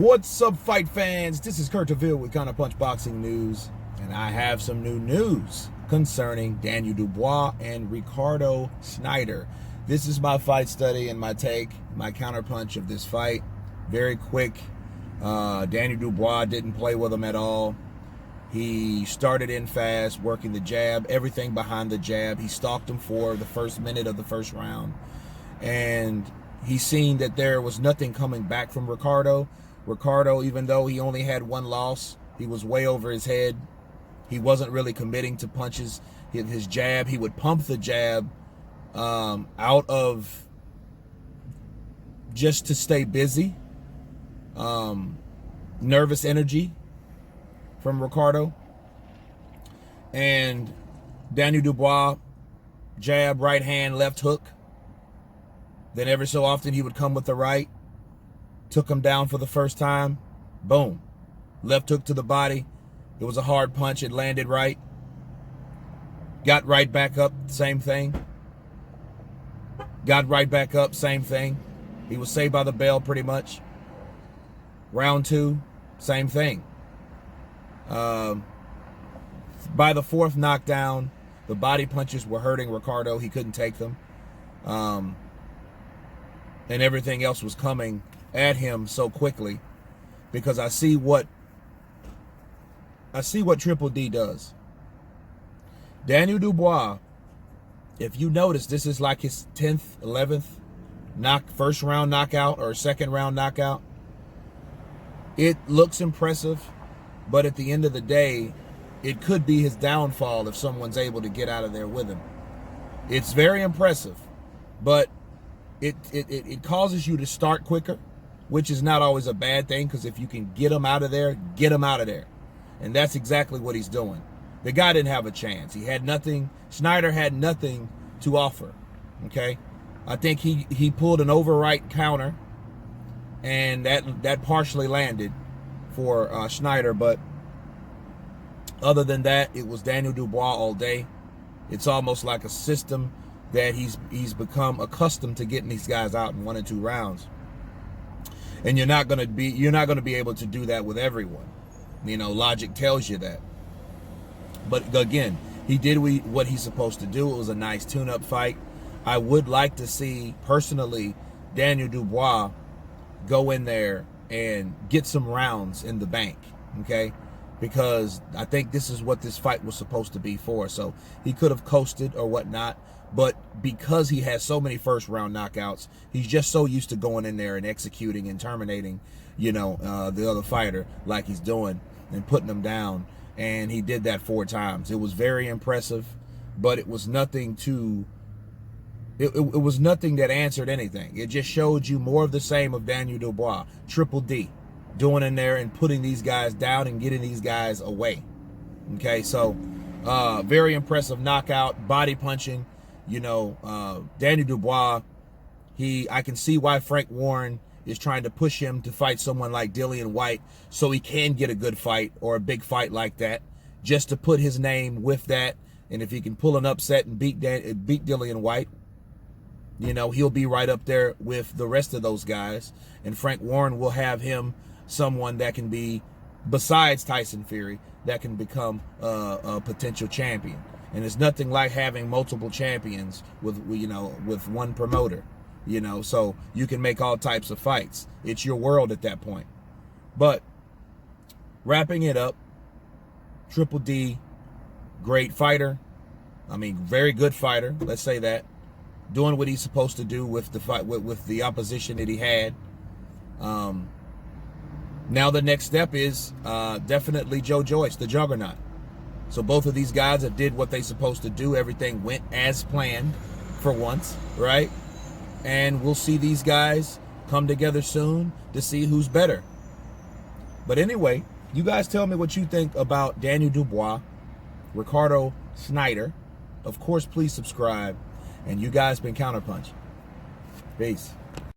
What's up, fight fans? This is Kurt DeVille with Counterpunch Boxing News, and I have some new news concerning Daniel Dubois and Ricardo Snijder. This is my fight study and my take, my counterpunch of this fight. Very quick. Daniel Dubois didn't play with him at all. He started in fast, working the jab, everything behind the jab. He stalked him for the first minute of the first round, and he seen that there was nothing coming back from Ricardo. Ricardo, even though he only had one loss, he was way over his head. He wasn't really committing to punches. His jab, he would pump the jab out of just to stay busy. Nervous energy from Ricardo. And Daniel Dubois, jab, right hand, left hook. Then every so often he would come with the right. Took him down for the first time. Boom. Left hook to the body. It was a hard punch. It landed right. Got right back up. Same thing. Got right back up. Same thing. He was saved by the bell pretty much. Round two. Same thing. By the fourth knockdown, the body punches were hurting Ricardo. He couldn't take them. And everything else was coming at him so quickly, because I see what Triple D does. Daniel Dubois, if you notice, this is like his 10th, 11th first round knockout or second round knockout. It looks impressive, but at the end of the day, it could be his downfall if someone's able to get out of there with him. It's very impressive, but it causes you to start quicker, which is not always a bad thing, because if you can get him out of there, get him out of there. And that's exactly what he's doing. The guy didn't have a chance. He had nothing. Snijder had nothing to offer, okay? I think he pulled an overright counter, and that partially landed for Snijder, but other than that, it was Daniel Dubois all day. It's almost like a system that he's become accustomed to getting these guys out in 1 and 2 rounds. And you're not gonna be able to do that with everyone. You know, logic tells you that. But again, he did what he's supposed to do. It was a nice tune-up fight. I would like to see, personally, Daniel Dubois go in there and get some rounds in the bank, okay? Because I think this is what this fight was supposed to be for. So he could have coasted or whatnot, but because he has so many first round knockouts, he's just so used to going in there and executing and terminating, you know, the other fighter like he's doing and putting them down. And he did that 4 times. It was very impressive, but it was nothing to, it was nothing that answered anything. It just showed you more of the same of Daniel Dubois, Triple D, doing in there and putting these guys down and getting these guys away. Okay, so very impressive knockout, body punching. You know, Daniel Dubois, I can see why Frank Warren is trying to push him to fight someone like Dillian White, so he can get a good fight or a big fight like that, just to put his name with that. And if he can pull an upset and beat Dillian White, you know, he'll be right up there with the rest of those guys. And Frank Warren will have him someone that can be, besides Tyson Fury, that can become a potential champion. And it's nothing like having multiple champions with one promoter, you know, so you can make all types of fights. It's your world at that point. But wrapping it up, Triple D, great fighter. I mean, very good fighter, let's say that. Doing what he's supposed to do with the fight, with the opposition that he had. Now the next step is definitely Joe Joyce, the Juggernaut. So both of these guys have did what they supposed to do. Everything went as planned for once, right? And we'll see these guys come together soon to see who's better. But anyway, you guys tell me what you think about Daniel Dubois, Ricardo Snijder. Of course, please subscribe. And you guys been Counterpunch. Peace.